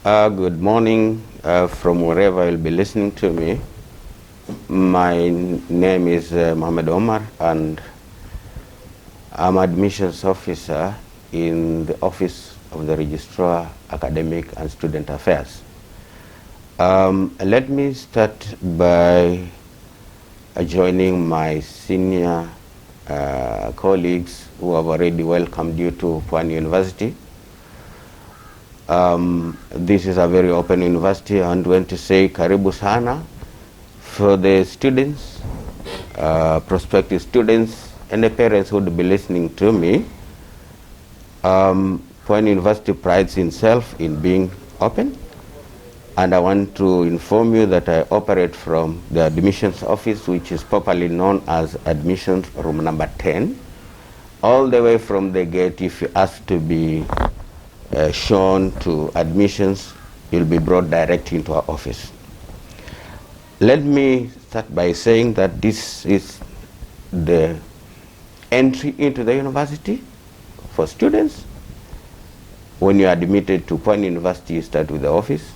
Good morning from wherever you'll be listening to me. My name is Mohammed Omar, and I'm admissions officer in the Office of the Registrar, Academic and Student Affairs. Let me start by joining my senior colleagues who have already welcomed you to Pwani University. This is a very open university. I want to say karibu sana for the students, prospective students, and the parents who would be listening to me. Pwani University prides itself in being open, and I want to inform you that I operate from the admissions office, which is popularly known as admissions room number 10. All the way from the gate, if you ask to be shown to admissions, you'll be brought directly into our office. Let me start by saying that this is the entry into the university for students. When you're admitted to Pwani University, you start with the office.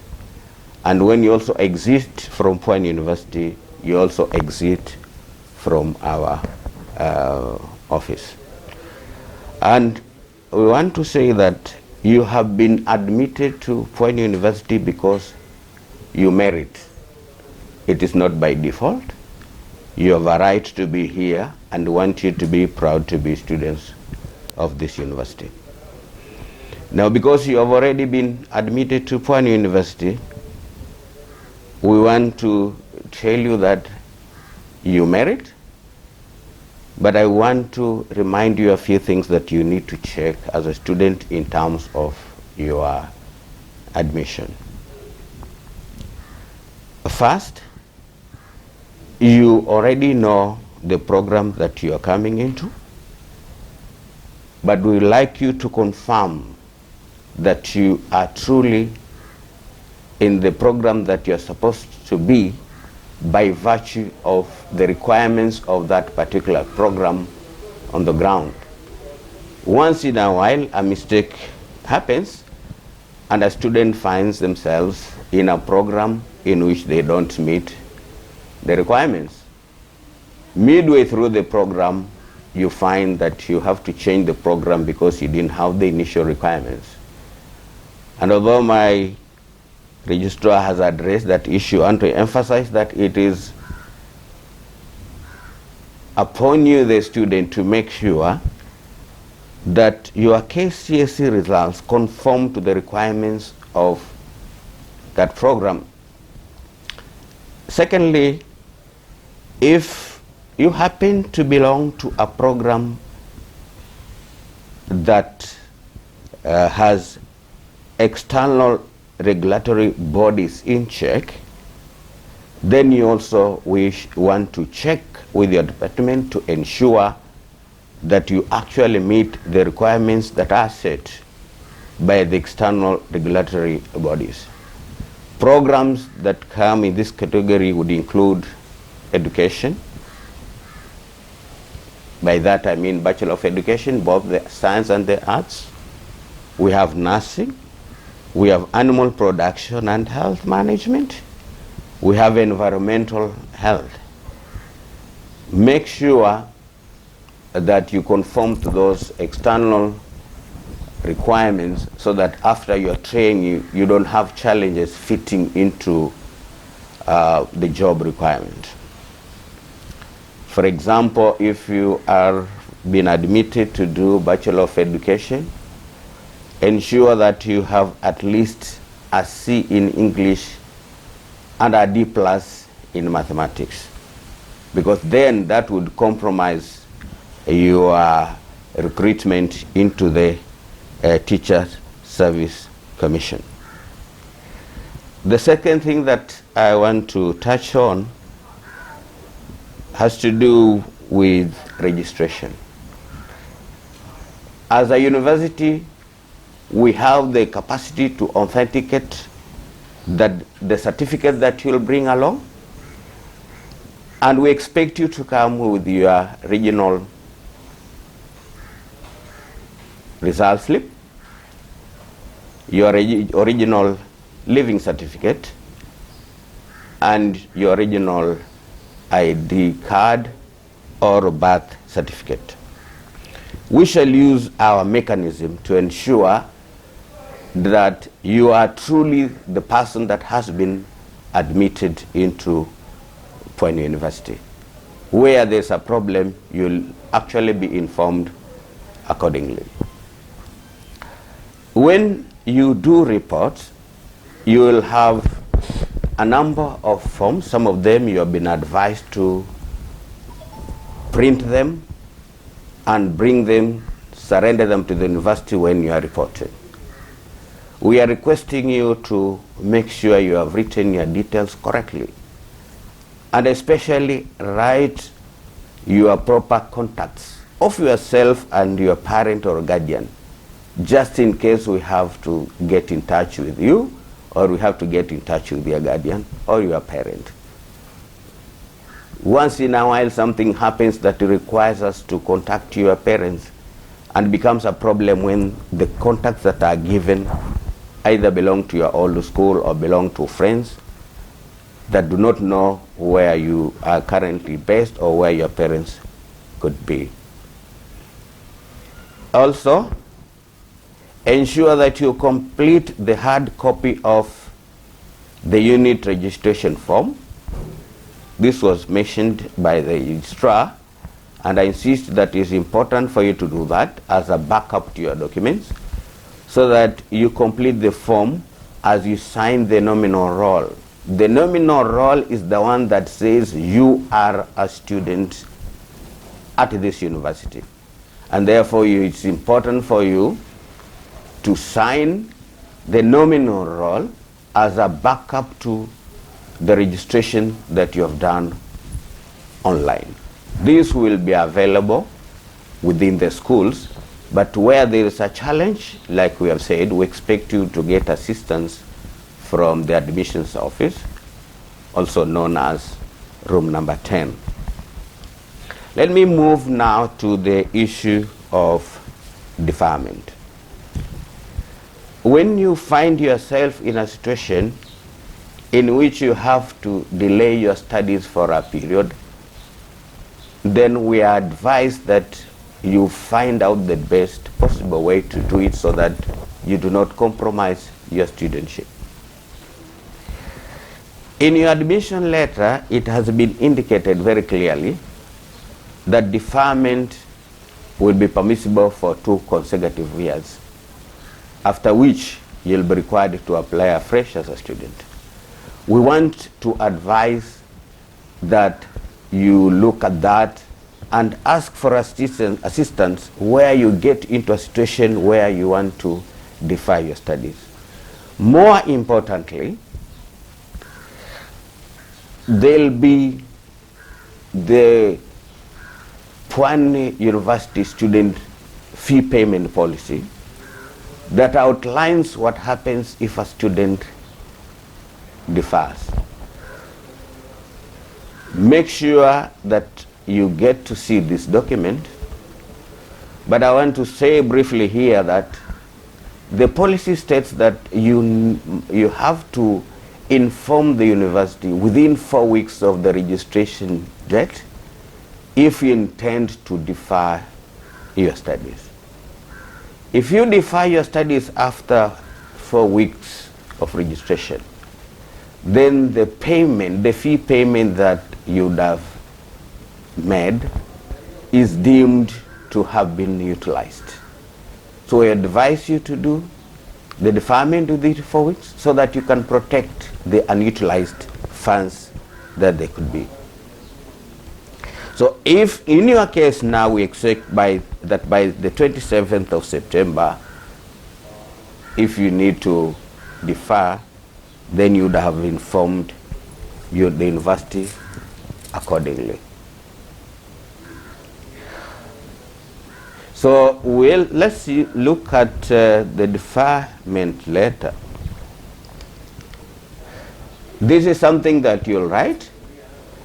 And when you also exit from Pwani University, you also exit from our office. And we want to say that you have been admitted to Pwani University because you merit. It is not by default. You have a right to be here, and want you to be proud to be students of this university. Now, because you have already been admitted to Pwani University, we want to tell you that you merit, but I want to remind you a few things that you need to check as a student in terms of your admission. First, you already know the program that you are coming into, but we would like you to confirm that you are truly in the program that you're supposed to be by virtue of the requirements of that particular program on the ground. Once in a while, a mistake happens, and a student finds themselves in a program in which they don't meet the requirements. Midway through the program, you find that you have to change the program because you didn't have the initial requirements. And although my registrar has addressed that issue, and to emphasize that it is upon you, the student, to make sure that your KCSE results conform to the requirements of that program. Secondly, if you happen to belong to a program that has external regulatory bodies in check, then you also want to check with your department to ensure that you actually meet the requirements that are set by the external regulatory bodies. Programs that come in this category would include education. By that I mean Bachelor of Education, both the science and the arts. We have nursing. We have animal production and health management. We have environmental health. Make sure that you conform to those external requirements so that after your training, you don't have challenges fitting into the job requirement. For example, if you are being admitted to do Bachelor of Education, ensure that you have at least a C in English and a D+ in mathematics, because then that would compromise your recruitment into the Teacher Service Commission. The second thing that I want to touch on has to do with registration. As a university, we have the capacity to authenticate that the certificate that you'll bring along, and we expect you to come with your regional result slip, your original living certificate and your original ID card or birth certificate. We shall use our mechanism to ensure that you are truly the person that has been admitted into Pwani University. Where there's a problem, you'll actually be informed accordingly. When you do reports, you will have a number of forms. Some of them you have been advised to print them and bring them, surrender them to the university when you are reporting. We are requesting you to make sure you have written your details correctly, and especially write your proper contacts of yourself and your parent or guardian, just in case we have to get in touch with you, or we have to get in touch with your guardian or your parent. Once in a while something happens that requires us to contact your parents, and becomes a problem when the contacts that are given either belong to your old school or belong to friends that do not know where you are currently based or where your parents could be. Also, ensure that you complete the hard copy of the unit registration form. This was mentioned by the Registrar, and I insist that it is important for you to do that as a backup to your documents, so that you complete the form as you sign the nominal roll. The nominal roll is the one that says you are a student at this university, and therefore it's important for you to sign the nominal roll as a backup to the registration that you have done online. This will be available within the schools, but where there is a challenge, like we have said, we expect you to get assistance from the admissions office, also known as room number 10. Let me move now to the issue of deferment. When you find yourself in a situation in which you have to delay your studies for a period, then we are advised that you find out the best possible way to do it so that you do not compromise your studentship. In your admission letter, it has been indicated very clearly that deferment will be permissible for 2 consecutive years, after which you'll be required to apply afresh as a student. We want to advise that you look at that and ask for assistance where you get into a situation where you want to defer your studies. More importantly, there'll be the Pwani University student fee payment policy that outlines what happens if a student defers. Make sure that you get to see this document, but I want to say briefly here that the policy states that you have to inform the university within 4 weeks of the registration date if you intend to defer your studies. If you defer your studies after 4 weeks of registration, then the payment, the fee payment that you would have made is deemed to have been utilized. So we advise you to do the deferment within 4 weeks so that you can protect the unutilized funds that they could be. So if in your case now we expect that by the 27th of September, if you need to defer, then you would have informed the university accordingly. So let's look at the deferment letter. This is something that you'll write.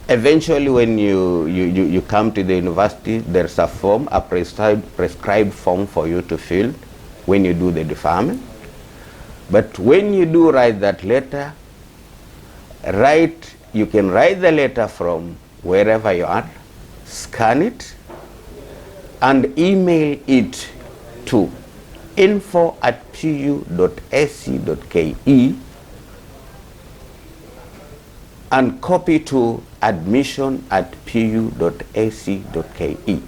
Eventually, when you come to the university, there's a form, a prescribed form for you to fill when you do the deferment. But when you do write that letter, you can write the letter from wherever you are, scan it, and email it to info@pu.ac.ke and copy to admission@pu.ac.ke.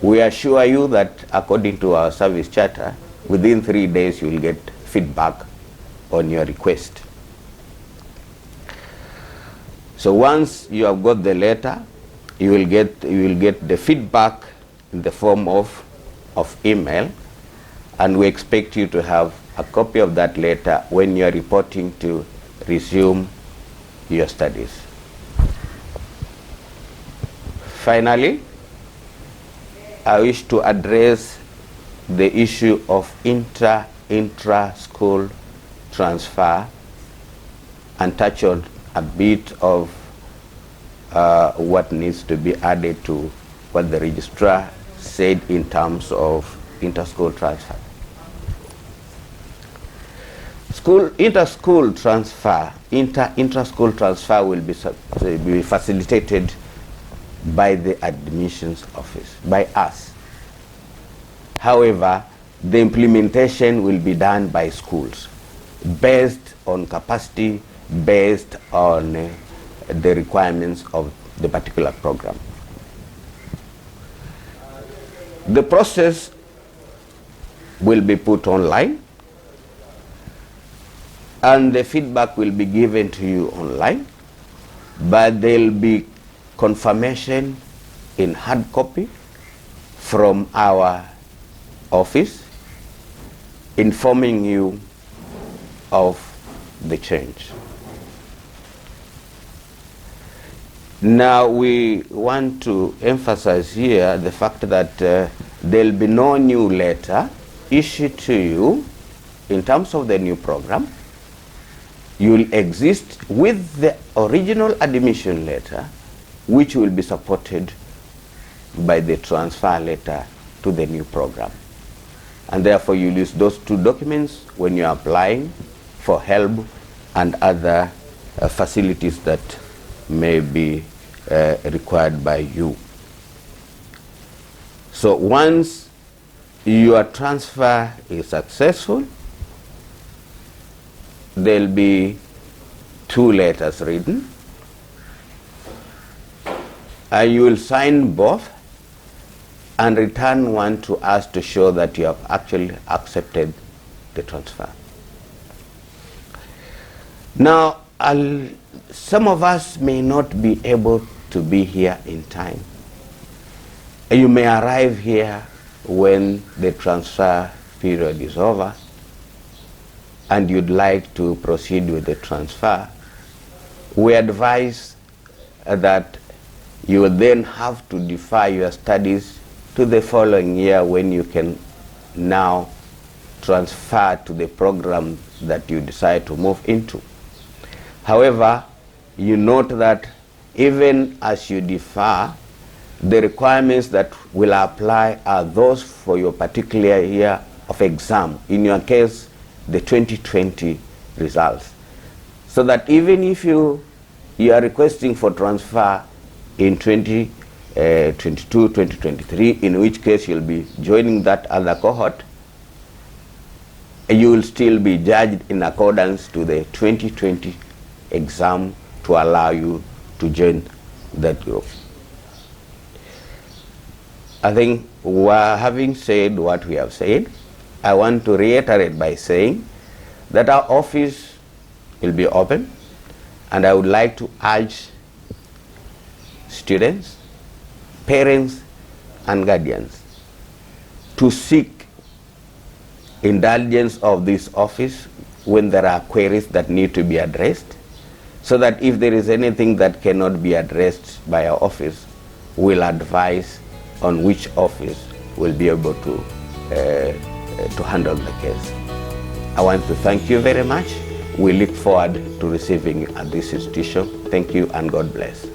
We assure you that according to our service charter, within 3 days you will get feedback on your request. So once you have got the letter, you will get the feedback in the form of email, and we expect you to have a copy of that letter when you are reporting to resume your studies. Finally, I wish to address the issue of intra-school transfer and touch on a bit of what needs to be added to what the registrar said in terms of inter-school transfer. Inter-school transfer will be facilitated by the admissions office, by us. However, the implementation will be done by schools based on capacity, based on the requirements of the particular program. The process will be put online, and the feedback will be given to you online, but there will be confirmation in hard copy from our office informing you of the change. Now we want to emphasize here the fact that there will be no new letter issued to you in terms of the new program. You will exist with the original admission letter, which will be supported by the transfer letter to the new program. And therefore you use those two documents when you are applying for help and other facilities that may be required by you. So once your transfer is successful, there will be 2 letters written, and you will sign both and return one to us to show that you have actually accepted the transfer. Now, some of us may not be able to be here in time. You may arrive here when the transfer period is over and you'd like to proceed with the transfer. We advise that you will then have to defer your studies to the following year when you can now transfer to the program that you decide to move into. However, you note that even as you defer, the requirements that will apply are those for your particular year of exam. In your case, the 2020 results. So that even if you are requesting for transfer in 2022, 2023, in which case you'll be joining that other cohort, you will still be judged in accordance to the 2020 exam to allow you to join that group. I think having said what we have said, I want to reiterate by saying that our office will be open, and I would like to urge students, parents, and guardians to seek indulgence of this office when there are queries that need to be addressed, so that if there is anything that cannot be addressed by our office, we'll advise on which office will be able to handle the case. I want to thank you very much. We look forward to receiving you at this institution. Thank you and God bless.